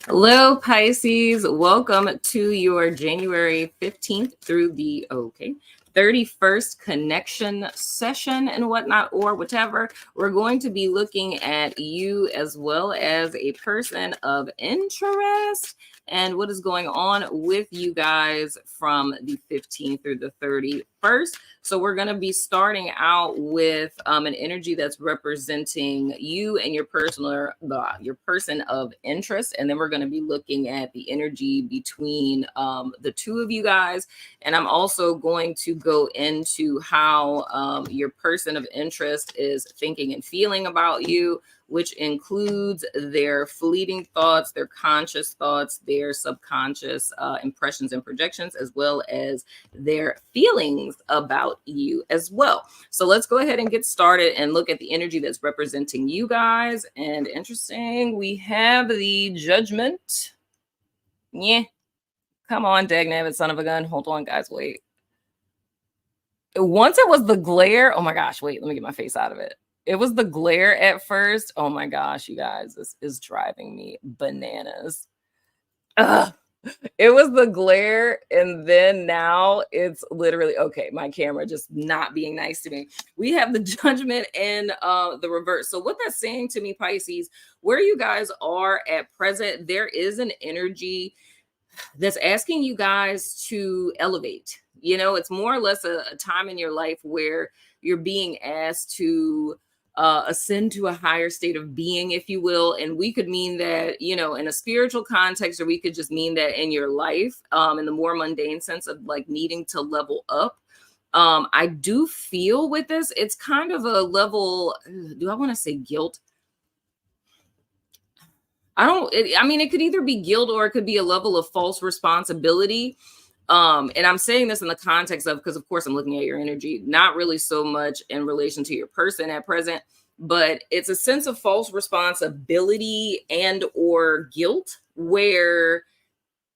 Hello, Pisces. Welcome to your January 15th through the 31st connection session and whatnot, or whatever. We're going to be looking at you as well as a person of interest and what is going on with you guys from the 15th through the 31st. So we're going to be starting out with an energy that's representing you and your person of interest, and then we're going to be looking at the energy between the two of you guys. And I'm also going to go into how your person of interest is thinking and feeling about you, which includes their fleeting thoughts, their conscious thoughts, their subconscious impressions and projections, as well as their feelings about you as well. So let's go ahead and get started and look at the energy that's representing you guys. And interesting, we have the Judgment. Yeah. Come on, dagnabbit, son of a gun. Hold on, guys. Wait. Once it was the glare. Oh my gosh. Wait, let me get my face out of it. It was the glare at first. Oh my gosh, you guys. This is driving me bananas. Ugh. It was the glare, and then now it's literally okay. My camera just not being nice to me. We have the Judgment and the reverse. So what that's saying to me, Pisces, where you guys are at present, there is an energy that's asking you guys to elevate. You know, it's more or less a time in your life where you're being asked to ascend to a higher state of being, if you will. And we could mean that, you know, in a spiritual context, or we could just mean that in your life, in the more mundane sense of like needing to level up. I do feel with this, it's kind of a level, do I want to say guilt? I mean, it could either be guilt or it could be a level of false responsibility. And I'm saying this in the context of, because of course I'm looking at your energy, not really so much in relation to your person at present, but it's a sense of false responsibility and or guilt, where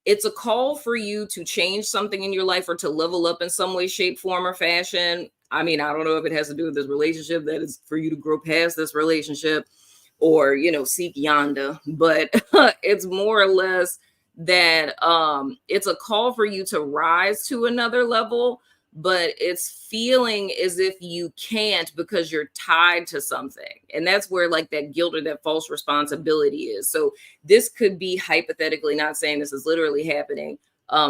it's a call for you to change something in your life or to level up in some way, shape, form, or fashion. I mean, I don't know if it has to do with this relationship, that is for you to grow past this relationship, or, you know, seek yonder, but it's more or less that it's a call for you to rise to another level, but it's feeling as if you can't because you're tied to something. And that's where like that guilt or that false responsibility is. So this could be, hypothetically, not saying this is literally happening,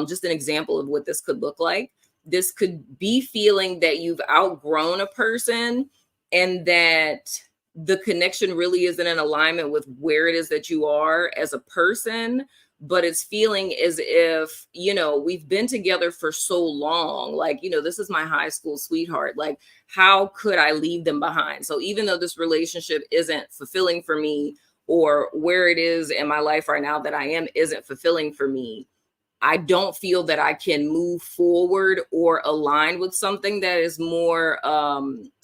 just an example of what this could look like. This could be feeling that you've outgrown a person and that the connection really isn't in alignment with where it is that you are as a person, but it's feeling as if, you know, we've been together for so long. Like, you know, this is my high school sweetheart. Like, how could I leave them behind? So even though this relationship isn't fulfilling for me, or where it is in my life right now that I am isn't fulfilling for me, I don't feel that I can move forward or align with something that is more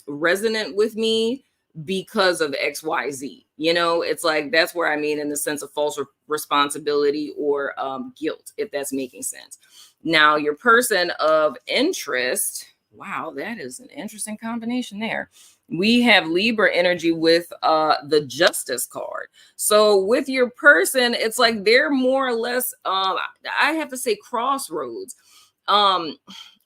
resonant with me because of XYZ. You know, it's like, that's where I mean in the sense of false responsibility or guilt, if that's making sense. Now, your person of interest, wow, that is an interesting combination there. We have Libra energy with the Justice card. So with your person, it's like they're more or less, I have to say, crossroads.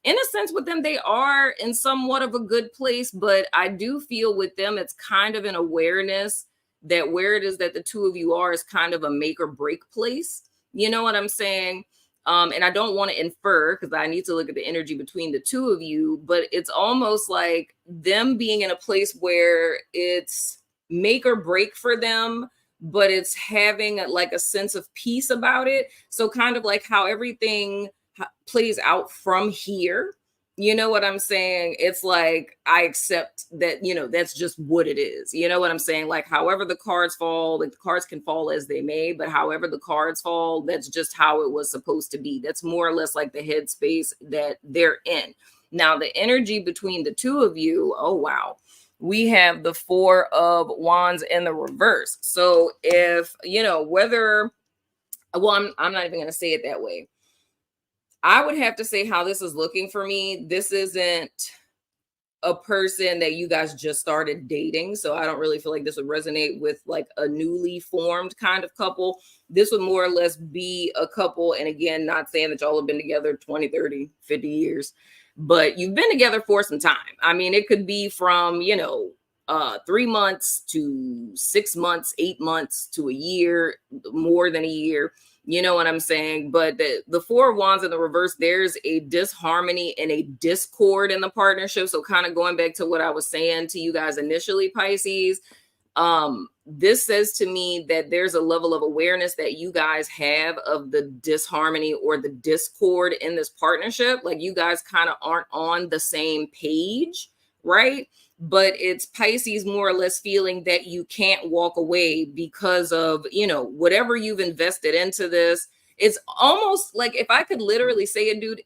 In a sense, with them, they are in somewhat of a good place, but I do feel with them, it's kind of an awareness that where it is that the two of you are is kind of a make or break place. You know what I'm saying? And I don't want to infer, because I need to look at the energy between the two of you, but it's almost like them being in a place where it's make or break for them, but it's having like a sense of peace about it. So kind of like how everything plays out from here. You know what I'm saying? It's like, I accept that, you know, that's just what it is. You know what I'm saying? Like, however the cards fall, like the cards can fall as they may, but however the cards fall, that's just how it was supposed to be. That's more or less like the headspace that they're in. Now, the energy between the two of you, oh, wow. We have the Four of Wands in the reverse. So if, you know, whether, well, I'm not even going to say it that way. I would have to say how this is looking for me. This isn't a person that you guys just started dating. So I don't really feel like this would resonate with like a newly formed kind of couple. This would more or less be a couple. And again, not saying that y'all have been together 20, 30, 50 years, but you've been together for some time. I mean, it could be from, 3 months to 6 months, 8 months to a year, more than a year. You know what I'm saying? But the Four of Wands in the reverse, there's a disharmony and a discord in the partnership. So kind of going back to what I was saying to you guys initially, Pisces, this says to me that there's a level of awareness that you guys have of the disharmony or the discord in this partnership. Like you guys kind of aren't on the same page, right? But it's Pisces more or less feeling that you can't walk away because of, whatever you've invested into this. It's almost like, if I could literally say it, dude,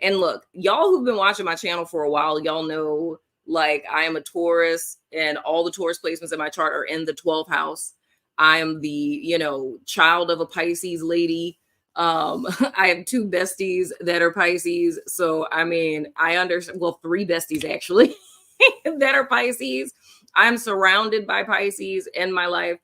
and look, y'all who've been watching my channel for a while, y'all know, like, I am a Taurus and all the Taurus placements in my chart are in the 12th house. I am the, child of a Pisces lady. I have two besties that are Pisces. So, I mean, I understand, well, three besties actually. that are Pisces. I'm surrounded by Pisces in my life.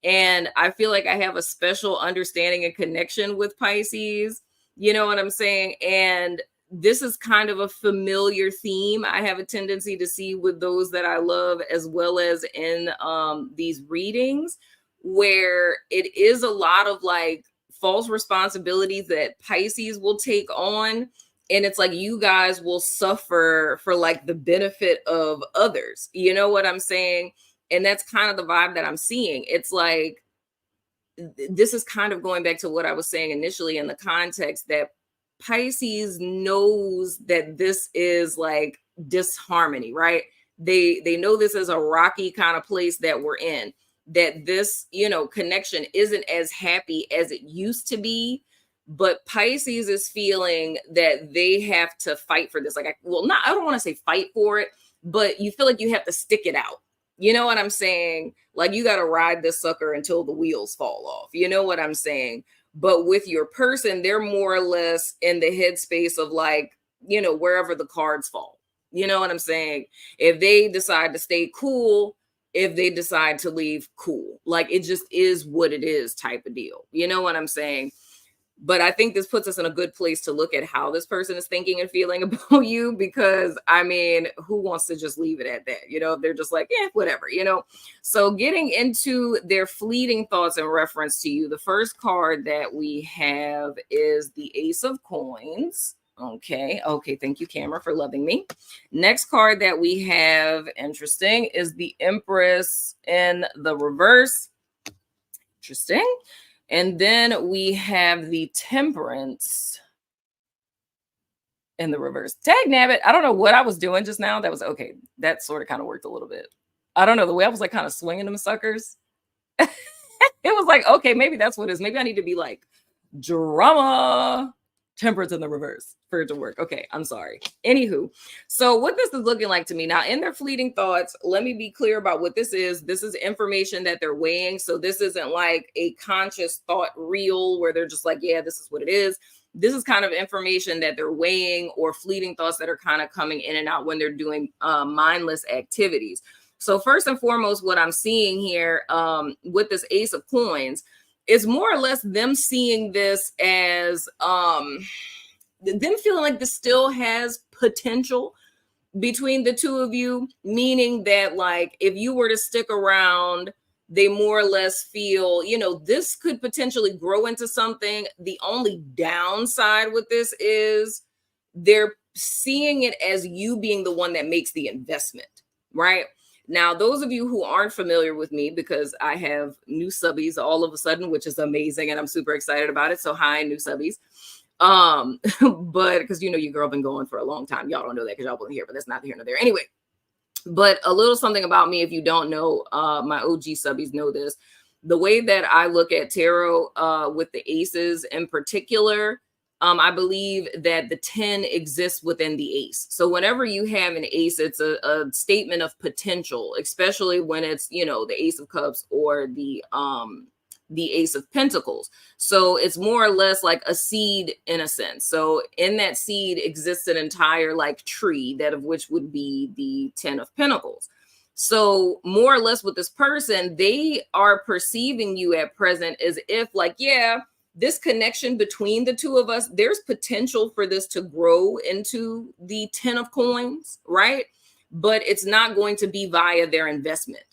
And I feel like I have a special understanding and connection with Pisces. You know what I'm saying? And this is kind of a familiar theme I have a tendency to see with those that I love, as well as in these readings, where it is a lot of like false responsibilities that Pisces will take on. And it's like you guys will suffer for like the benefit of others. You know what I'm saying? And that's kind of the vibe that I'm seeing. It's like, this is kind of going back to what I was saying initially in the context that Pisces knows that this is like disharmony, right? They know this is a rocky kind of place that we're in, that this, connection isn't as happy as it used to be. But Pisces is feeling that they have to fight for this. Like, I don't want to say fight for it, but you feel like you have to stick it out. You know what I'm saying? Like, you got to ride this sucker until the wheels fall off. You know what I'm saying? But with your person, they're more or less in the headspace of like, wherever the cards fall. You know what I'm saying? If they decide to stay cool, if they decide to leave, cool. Like, it just is what it is type of deal. You know what I'm saying? But I think this puts us in a good place to look at how this person is thinking and feeling about you, because I mean, who wants to just leave it at that? If they're just like, whatever, So getting into their fleeting thoughts in reference to you, the first card that we have is the Ace of Coins. Okay. Thank you, camera, for loving me. Next card that we have, interesting, is the Empress in the reverse. Interesting. And then we have the Temperance in the reverse. Tag nabbit. I don't know what I was doing just now. That was okay. That sort of kind of worked a little bit. I don't know. The way I was like kind of swinging them suckers. It was like, okay, maybe that's what it is. Maybe I need to be like drama. Temperance in the reverse for it to work. Okay, I'm sorry. Anywho, so what this is looking like to me now, in their fleeting thoughts, let me be clear about what this is. This is information that they're weighing. So this isn't like a conscious thought reel where they're just like, yeah, this is what it is. This is kind of information that they're weighing, or fleeting thoughts that are kind of coming in and out when they're doing mindless activities. So first and foremost, what I'm seeing here with this Ace of Coins, it's more or less them seeing this as them feeling like this still has potential between the two of you, meaning that like if you were to stick around, they more or less feel, this could potentially grow into something. The only downside with this is they're seeing it as you being the one that makes the investment, right? Now, those of you who aren't familiar with me, because I have new subbies all of a sudden, which is amazing, and I'm super excited about it. So hi, new subbies. But because your girl been going for a long time. Y'all don't know that because y'all wasn't here, but that's not here nor there. Anyway, but a little something about me, if you don't know, my OG subbies know this. The way that I look at tarot with the aces in particular, I believe that the 10 exists within the ace. So whenever you have an ace, it's a statement of potential, especially when it's, the Ace of Cups or the the Ace of Pentacles. So it's more or less like a seed in a sense. So in that seed exists an entire like tree, that of which would be the 10 of Pentacles. So more or less with this person, they are perceiving you at present as if like, yeah, this connection between the two of us, there's potential for this to grow into the 10 of coins, right? But it's not going to be via their investment.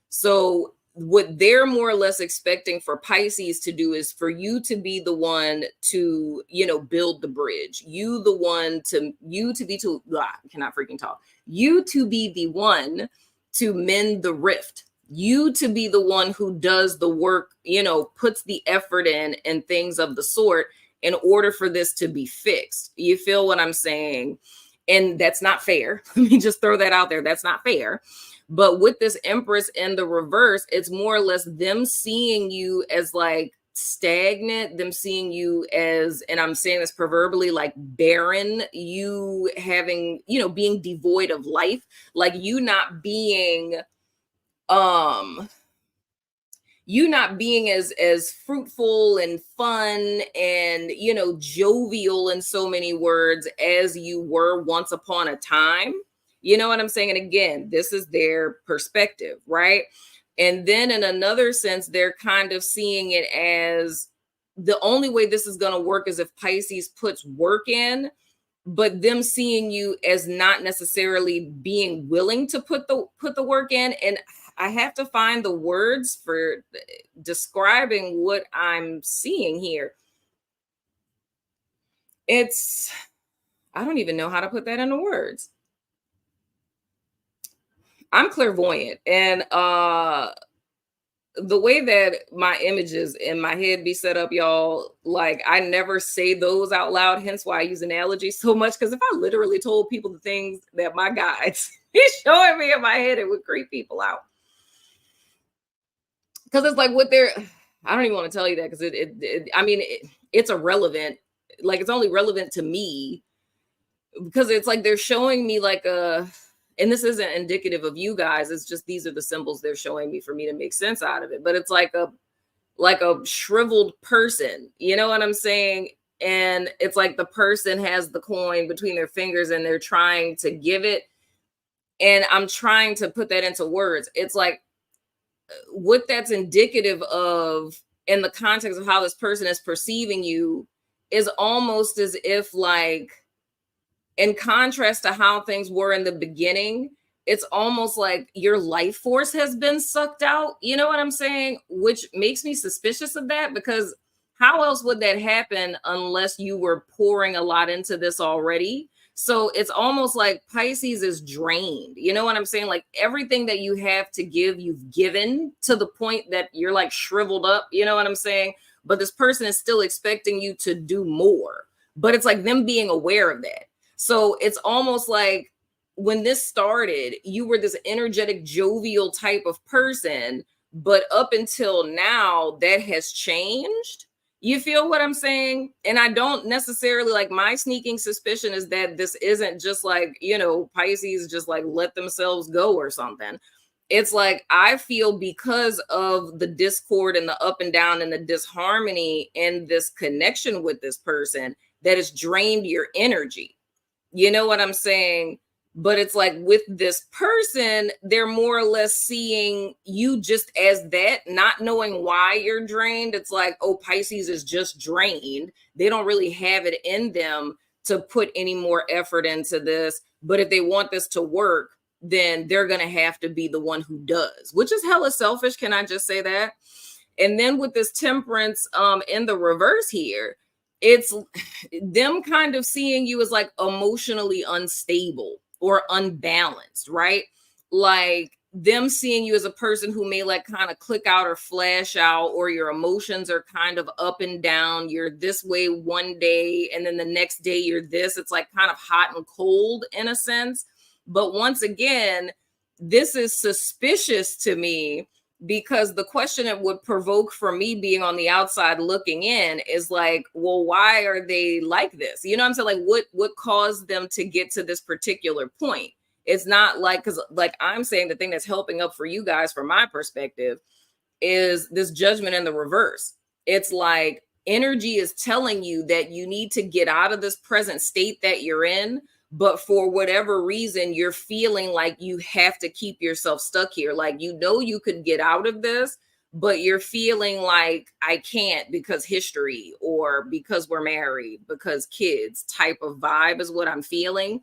So what they're more or less expecting for Pisces to do is for you to be the one to, you know, build the bridge. You the one to, you to be to, blah, I cannot freaking talk. You to be the one to mend the rift. You to be the one who does the work, you know, puts the effort in and things of the sort in order for this to be fixed. You feel what I'm saying? And that's not fair. Let me just throw that out there. That's not fair. But with this Empress in the reverse, it's more or less them seeing you as like stagnant, them seeing you as, and I'm saying this proverbially, like barren, you having, you know, being devoid of life, like you not being as fruitful and fun and, you know, jovial in so many words as you were once upon a time. You know what I'm saying? And again, this is their perspective, right? And then in another sense, they're kind of seeing it as the only way this is going to work is if Pisces puts work in, but them seeing you as not necessarily being willing to put the work in. And I have to find the words for describing what I'm seeing here. It's, I don't even know how to put that into words. I'm clairvoyant, and the way that my images in my head be set up, y'all, like I never say those out loud, hence why I use analogies so much, because if I literally told people the things that my guides is showing me in my head, it would creep people out. Because it's like what they're, I don't even want to tell you that, because it's irrelevant. Like it's only relevant to me because it's like they're showing me like a, and this isn't indicative of you guys, it's just these are the symbols they're showing me for me to make sense out of it. But it's like a shriveled person, you know what I'm saying? And it's like the person has the coin between their fingers and they're trying to give it. And I'm trying to put that into words. It's like what that's indicative of in the context of how this person is perceiving you is almost as if like, in contrast to how things were in the beginning, it's almost like your life force has been sucked out. You know what I'm saying? Which makes me suspicious of that, because how else would that happen unless you were pouring a lot into this already? So it's almost like Pisces is drained. You know what I'm saying? Like everything that you have to give, you've given to the point that you're like shriveled up. You know what I'm saying? But this person is still expecting you to do more. But it's like them being aware of that. So it's almost like when this started, you were this energetic, jovial type of person, but up until now, that has changed. You feel what I'm saying? And I don't necessarily, like, my sneaking suspicion is that this isn't just like, you know, Pisces just like let themselves go or something. It's like, I feel because of the discord and the up and down and the disharmony and this connection with this person, that it's drained your energy. You know what I'm saying? But it's like with this person, they're more or less seeing you just as that, not knowing why you're drained. It's like, oh, Pisces is just drained. They don't really have it in them to put any more effort into this. But if they want this to work, then they're going to have to be the one who does, which is hella selfish. Can I just say that? And then with this Temperance in the reverse here, it's them kind of seeing you as like emotionally unstable or unbalanced, right? Like them seeing you as a person who may like kind of click out or flash out, or your emotions are kind of up and down. You're this way one day and then the next day you're this. It's like kind of hot and cold in a sense. But once again, this is suspicious to me, because the question it would provoke for me being on the outside looking in is like, well, why are they like this? You know what I'm saying? Like what caused them to get to this particular point? It's not like, because like I'm saying, the thing that's helping up for you guys from my perspective is this Judgment in the reverse. It's like energy is telling you that you need to get out of this present state that you're in, but for whatever reason, you're feeling like you have to keep yourself stuck here. Like, you know, you could get out of this, but you're feeling like I can't because history, or because we're married, because kids type of vibe is what I'm feeling.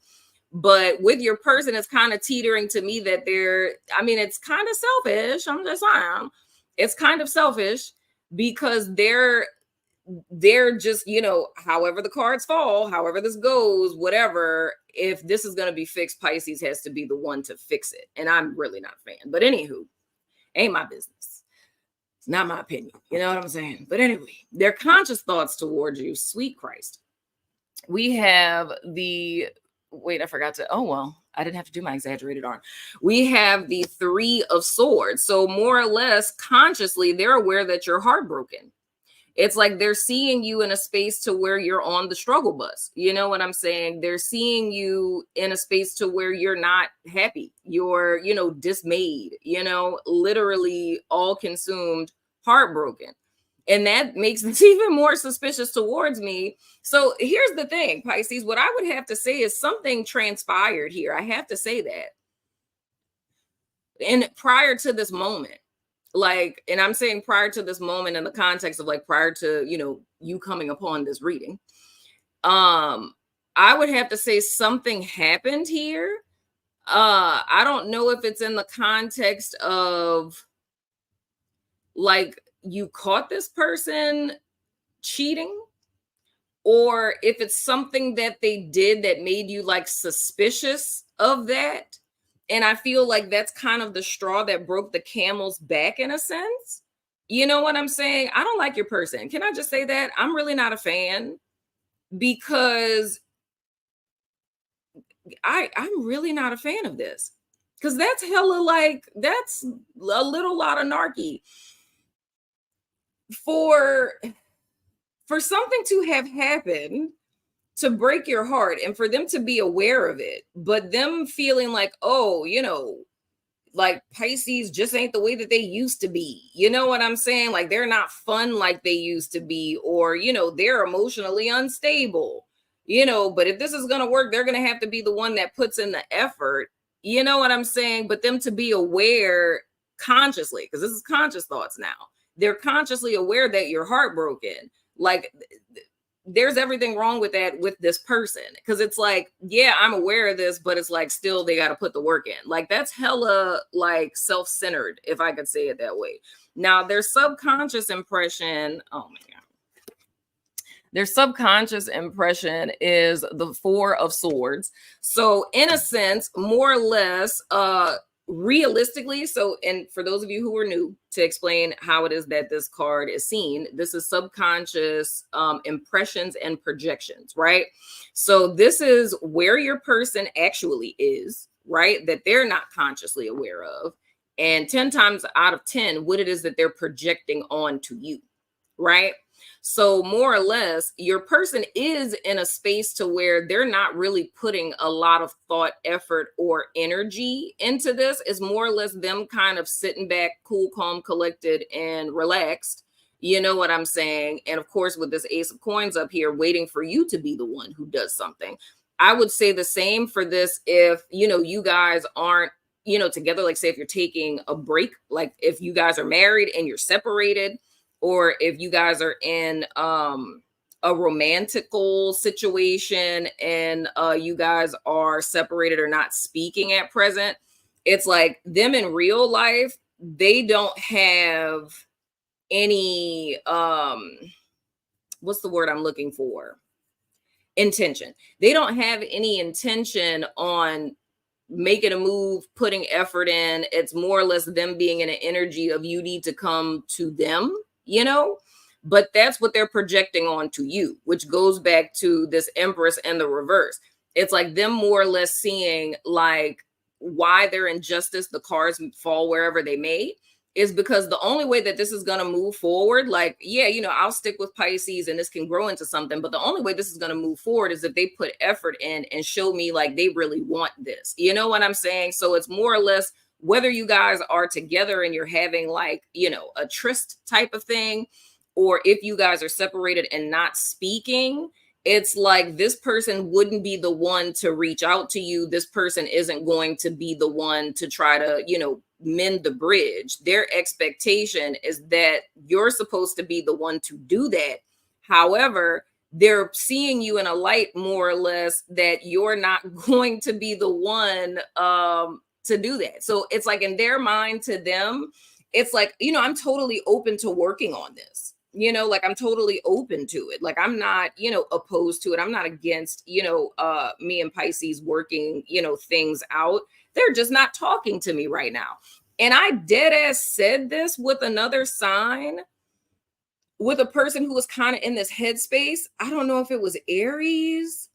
But with your person, it's kind of teetering to me that I mean, it's kind of selfish. I'm just saying, it's kind of selfish because they're just, you know, however the cards fall, however this goes, whatever, if this is going to be fixed, Pisces has to be the one to fix it. And I'm really not a fan. But anywho, ain't my business. It's not my opinion. You know what I'm saying? But anyway, their conscious thoughts towards you, sweet Christ. We have I forgot to, oh, well, I didn't have to do my exaggerated arm. We have the Three of Swords. So more or less consciously, they're aware that you're heartbroken. It's like they're seeing you in a space to where you're on the struggle bus. You know what I'm saying? They're seeing you in a space to where you're not happy. You're, you know, dismayed, you know, literally all consumed, heartbroken. And that makes it even more suspicious towards me. So here's the thing, Pisces, what I would have to say is something transpired here. I have to say that. And prior to this moment, like, and I'm saying prior to this moment in the context of like prior to, you know, you coming upon this reading, I would have to say something happened here. I don't know if it's in the context of like you caught this person cheating, or if it's something that they did that made you like suspicious of that. And I feel like that's kind of the straw that broke the camel's back in a sense. You know what I'm saying? I don't like your person. Can I just say that? I'm really not a fan, because I'm really not a fan of this. Because that's hella like, that's a little lot of narky. For something to have happened to break your heart and for them to be aware of it, but them feeling like, oh, you know, like Pisces just ain't the way that they used to be. You know what I'm saying? Like they're not fun like they used to be, or, you know, they're emotionally unstable, you know, but if this is going to work, they're going to have to be the one that puts in the effort. You know what I'm saying? But them to be aware consciously, because this is conscious thoughts now. They're consciously aware that you're heartbroken. Like there's everything wrong with that with this person, because it's like, yeah, I'm aware of this, but it's like still they got to put the work in. Like that's hella like self-centered, if I could say it that way. Now their subconscious impression, oh my god, their subconscious impression is the Four of Swords. So in a sense, more or less, realistically, so, and for those of you who are new, to explain how it is that this card is seen, this is subconscious impressions and projections, right? So this is where your person actually is, right, that they're not consciously aware of, and 10 times out of 10 what it is that they're projecting onto you, right? So more or less, your person is in a space to where they're not really putting a lot of thought, effort, or energy into this. It's more or less them kind of sitting back, cool, calm, collected, and relaxed. You know what I'm saying? And of course, with this Ace of Coins up here, waiting for you to be the one who does something. I would say the same for this if, you know, you guys aren't, you know, together. Like say if you're taking a break, like if you guys are married and you're separated, or if you guys are in a romantical situation and you guys are separated or not speaking at present, it's like them in real life, they don't have any, what's the word I'm looking for? Intention. They don't have any intention on making a move, putting effort in. It's more or less them being in an energy of you need to come to them, you know, but that's what they're projecting onto you, which goes back to this Empress and the reverse. It's like them more or less seeing like why their injustice, the cards fall wherever they may, is because the only way that this is going to move forward, like, yeah, you know, I'll stick with Pisces and this can grow into something, but the only way this is going to move forward is if they put effort in and show me like they really want this. You know what I'm saying? So it's more or less whether you guys are together and you're having like, a tryst type of thing, or if you guys are separated and not speaking, it's like this person wouldn't be the one to reach out to you. This person isn't going to be the one to try to, mend the bridge. Their expectation is that you're supposed to be the one to do that. However, they're seeing you in a light more or less that you're not going to be the one to do that. So it's like in their mind, to them, it's like, I'm totally open to working on this. Like I'm totally open to it. Like I'm not, opposed to it. I'm not against, me and Pisces working, things out. They're just not talking to me right now. And I dead ass said this with another sign, with a person who was kind of in this headspace. I don't know if it was Aries.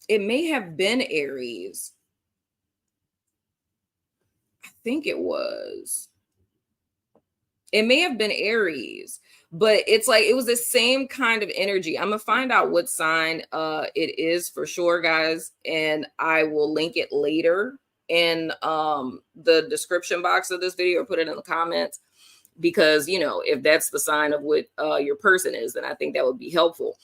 It may have been Aries. I think it was. It may have been Aries, but it's like it was the same kind of energy. I'm gonna find out what sign it is for sure, guys, and I will link it later in the description box of this video, or put it in the comments, because if that's the sign of what your person is, then I think that would be helpful.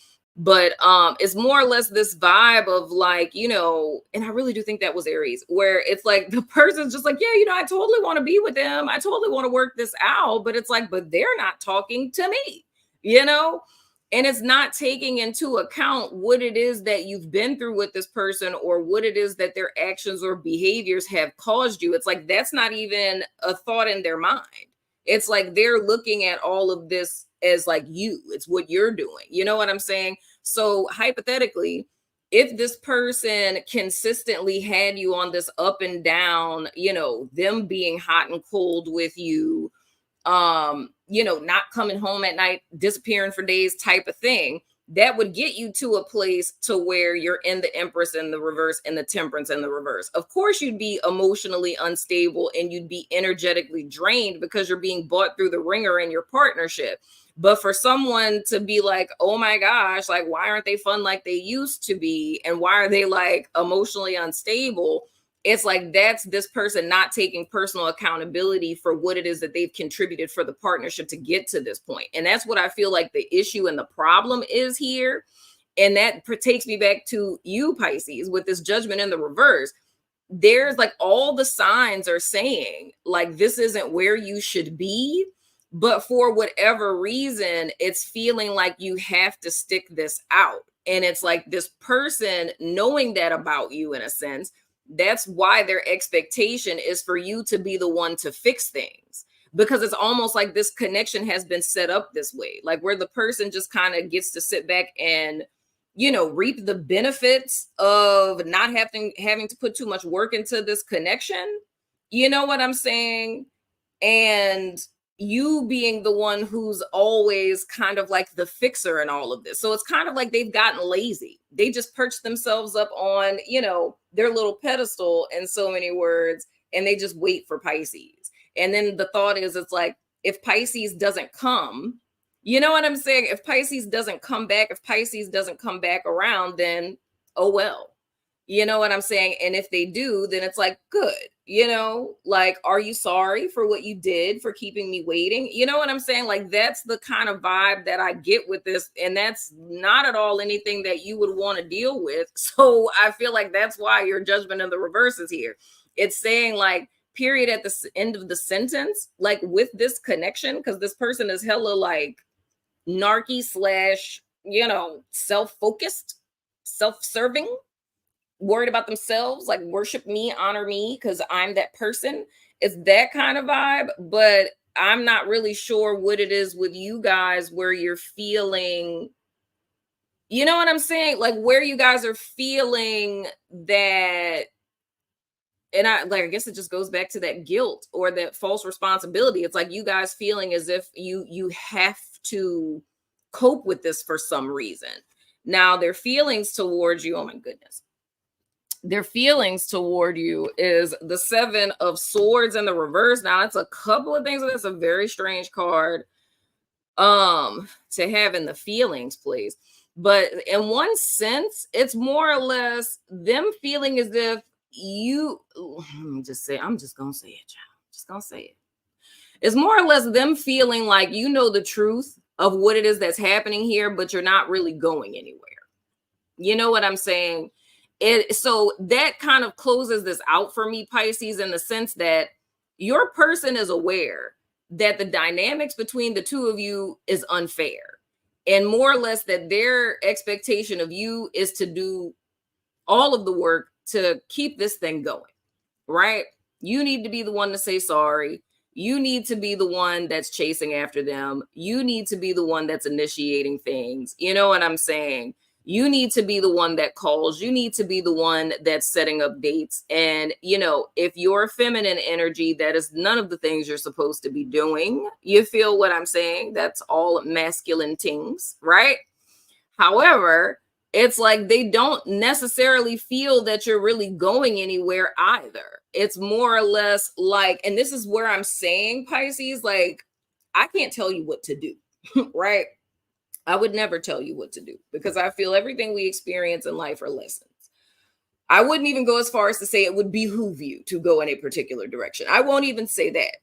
But it's more or less this vibe of like, and I really do think that was Aries, where it's like the person's just like, yeah, I totally want to be with them. I totally want to work this out. But it's like, but they're not talking to me, and it's not taking into account what it is that you've been through with this person, or what it is that their actions or behaviors have caused you. It's like, that's not even a thought in their mind. It's like they're looking at all of this as like it's what you're doing. You know what I'm saying? So hypothetically, if this person consistently had you on this up and down, them being hot and cold with you, not coming home at night, disappearing for days type of thing, that would get you to a place to where you're in the Empress in the reverse and the Temperance in the reverse. Of course, you'd be emotionally unstable and you'd be energetically drained because you're being bought through the ringer in your partnership. But for someone to be like, oh my gosh, like, why aren't they fun like they used to be? And why are they like emotionally unstable? It's like, that's this person not taking personal accountability for what it is that they've contributed for the partnership to get to this point. And that's what I feel like the issue and the problem is here. And that takes me back to you, Pisces, with this Judgment in the reverse. There's like all the signs are saying like, this isn't where you should be. But for whatever reason, it's feeling like you have to stick this out. And it's like this person knowing that about you in a sense. That's why their expectation is for you to be the one to fix things, because it's almost like this connection has been set up this way, like where the person just kind of gets to sit back and, reap the benefits of not having to put too much work into this connection. You know what I'm saying? And you being the one who's always kind of like the fixer in all of this. So it's kind of like they've gotten lazy. They just perched themselves up on, their little pedestal, in so many words, and they just wait for Pisces. And then the thought is, it's like, if Pisces doesn't come, you know what I'm saying? If Pisces doesn't come back, if Pisces doesn't come back around, then, oh, well. You know what I'm saying? And if they do, then it's like, good, like, are you sorry for what you did for keeping me waiting? You know what I'm saying? Like, that's the kind of vibe that I get with this. And that's not at all anything that you would want to deal with. So I feel like that's why your Judgment in the reverse is here. It's saying like, period at the end of the sentence, like with this connection, because this person is hella like narky / self-focused, self-serving, worried about themselves, like worship me, honor me, because I'm that person. It's that kind of vibe. But I'm not really sure what it is with you guys where you're feeling, you know what I'm saying? Like where you guys are feeling that, and I guess it just goes back to that guilt or that false responsibility. It's like you guys feeling as if you have to cope with this for some reason. Now their feelings towards you, oh my goodness. Their feelings toward you is the 7 of Swords in the reverse. Now it's a couple of things. That's a very strange card to have in the feelings place. But in one sense, it's more or less them feeling as if I'm just gonna say it, child. Just gonna say it. It's more or less them feeling like you know the truth of what it is that's happening here, but you're not really going anywhere. You know what I'm saying? So that kind of closes this out for me, Pisces, in the sense that your person is aware that the dynamics between the two of you is unfair. And more or less that their expectation of you is to do all of the work to keep this thing going, right? You need to be the one to say sorry. You need to be the one that's chasing after them. You need to be the one that's initiating things. You know what I'm saying? You need to be the one that calls. You need to be the one that's setting up dates. And, if you're feminine energy, that is none of the things you're supposed to be doing. You feel what I'm saying? That's all masculine things, right? However, it's like they don't necessarily feel that you're really going anywhere either. It's more or less like, and this is where I'm saying, Pisces, like, I can't tell you what to do, right? I would never tell you what to do because I feel everything we experience in life are lessons. I wouldn't even go as far as to say it would behoove you to go in a particular direction. I won't even say that.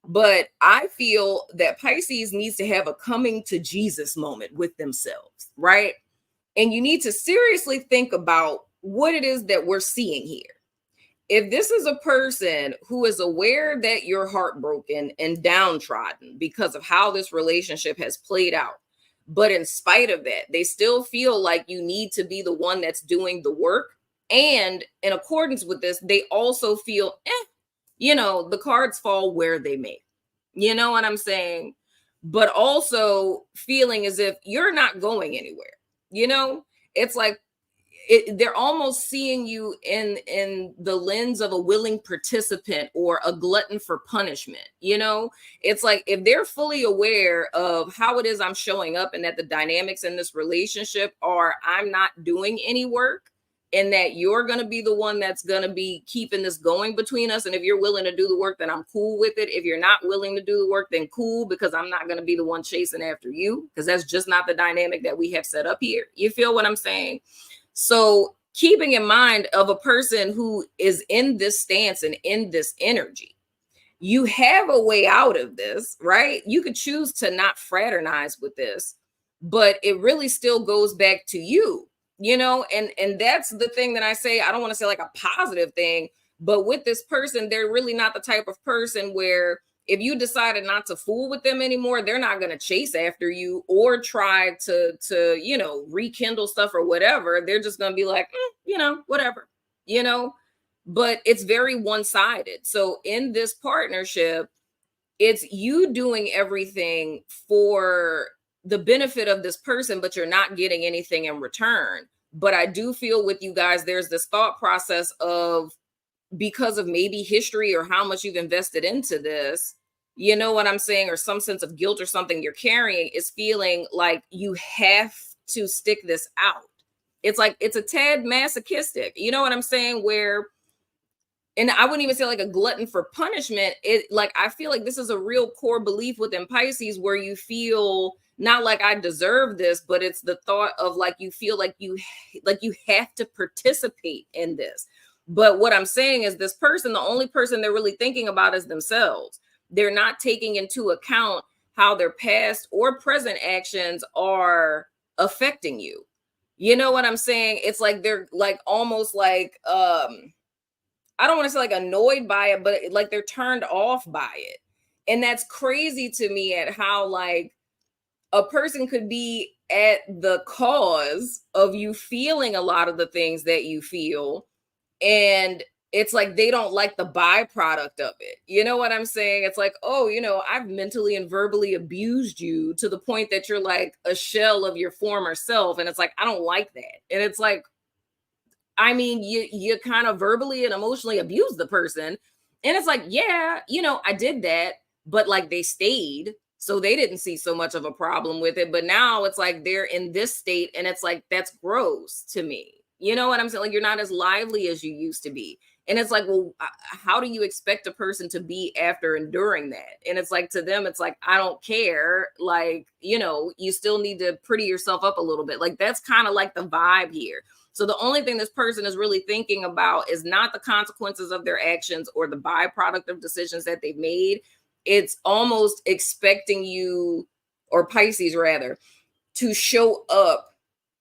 But I feel that Pisces needs to have a coming to Jesus moment with themselves, right? And you need to seriously think about what it is that we're seeing here. If this is a person who is aware that you're heartbroken and downtrodden because of how this relationship has played out, but in spite of that, they still feel like you need to be the one that's doing the work. And in accordance with this, they also feel, the cards fall where they may. You know what I'm saying? But also feeling as if you're not going anywhere. It's like they're almost seeing you in the lens of a willing participant or a glutton for punishment. It's like if they're fully aware of how it is I'm showing up and that the dynamics in this relationship are I'm not doing any work and that you're going to be the one that's going to be keeping this going between us. And if you're willing to do the work, then I'm cool with it. If you're not willing to do the work, then cool, because I'm not going to be the one chasing after you, because that's just not the dynamic that we have set up here. You feel what I'm saying? So keeping in mind of a person who is in this stance and in this energy, you have a way out of this, right? You could choose to not fraternize with this, but it really still goes back to you. And that's the thing that I say. I don't want to say like a positive thing, but with this person, they're really not the type of person where if you decided not to fool with them anymore, they're not going to chase after you or try to rekindle stuff or whatever. They're just going to be like, whatever, but it's very one-sided. So in this partnership, it's you doing everything for the benefit of this person, but you're not getting anything in return. But I do feel with you guys, there's this thought process of, because of maybe history or how much you've invested into this, you know what I'm saying, or some sense of guilt or something you're carrying, is feeling like you have to stick this out. It's like, it's a tad masochistic, you know what I'm saying, where, and I wouldn't even say like a glutton for punishment. I feel like this is a real core belief within Pisces where you feel not like I deserve this, but it's the thought of like, you feel like you have to participate in this. But what I'm saying is this person, the only person they're really thinking about is themselves. They're not taking into account how their past or present actions are affecting you. You know what I'm saying? It's like they're like almost like I don't want to say like annoyed by it, but like they're turned off by it. And that's crazy to me at how like a person could be at the cause of you feeling a lot of the things that you feel. And it's like they don't like the byproduct of it. You know what I'm saying? It's like, oh, I've mentally and verbally abused you to the point that you're like a shell of your former self. And it's like, I don't like that. And it's like, I mean, you kind of verbally and emotionally abuse the person. And it's like, yeah, I did that, but like they stayed. So they didn't see so much of a problem with it. But now it's like they're in this state and it's like, that's gross to me. You know what I'm saying? Like you're not as lively as you used to be. And it's like, well, how do you expect a person to be after enduring that? And it's like, to them, it's like, I don't care. Like, you still need to pretty yourself up a little bit. Like, that's kind of like the vibe here. So the only thing this person is really thinking about is not the consequences of their actions or the byproduct of decisions that they've made. It's almost expecting you, or Pisces rather, to show up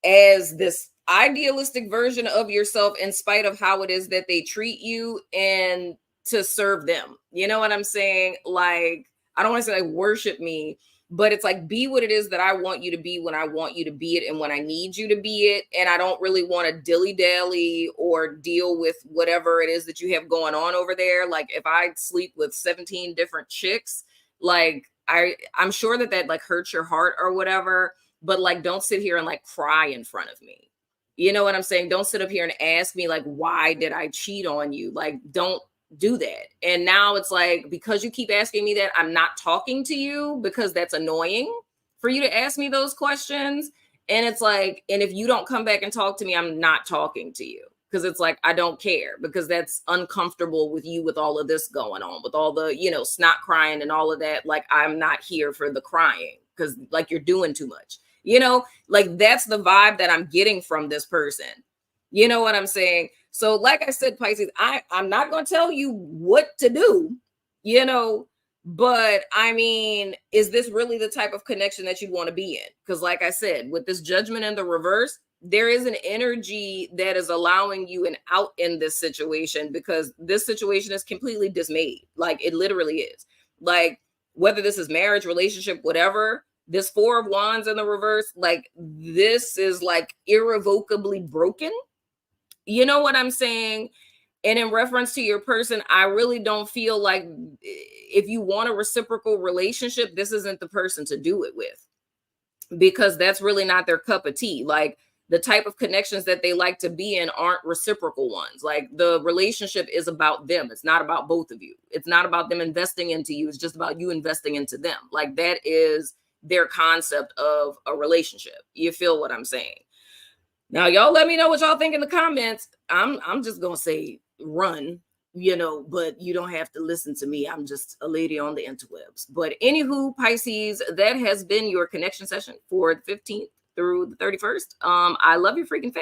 as this idealistic version of yourself in spite of how it is that they treat you, and to serve them. You know what I'm saying? Like, I don't want to say like worship me, but it's like, be what it is that I want you to be when I want you to be it and when I need you to be it. And I don't really want to dilly dally or deal with whatever it is that you have going on over there. Like, if I sleep with 17 different chicks, like I'm sure that like hurts your heart or whatever, but like, don't sit here and like cry in front of me. You know what I'm saying? Don't sit up here and ask me like, why did I cheat on you? Like, don't do that. And now it's like, because you keep asking me that, I'm not talking to you, because that's annoying for you to ask me those questions. And it's like, and if you don't come back and talk to me, I'm not talking to you, because it's like, I don't care, because that's uncomfortable with you, with all of this going on, with all the, snot crying and all of that. Like, I'm not here for the crying, because like, you're doing too much. Like, that's the vibe that I'm getting from this person. You know what I'm saying? So like I said, Pisces, I'm not going to tell you what to do, but I mean, is this really the type of connection that you'd want to be in? Because like I said, with this Judgment in the reverse, there is an energy that is allowing you an out in this situation, because this situation is completely dismayed. Like, it literally is. Like, whether this is marriage, relationship, whatever, this Four of Wands in the reverse, like, this is like irrevocably broken. You know what I'm saying? And in reference to your person, I really don't feel like, if you want a reciprocal relationship, this isn't the person to do it with, because that's really not their cup of tea. Like, the type of connections that they like to be in aren't reciprocal ones. Like, the relationship is about them. It's not about both of you. It's not about them investing into you. It's just about you investing into them. Like, that is their concept of a relationship. You feel what I'm saying? Now, y'all let me know what y'all think in the comments. I'm just gonna say run, but you don't have to listen to me. I'm just a lady on the interwebs. But anywho, Pisces, that has been your connection session for the 15th through the 31st. I love your freaking face.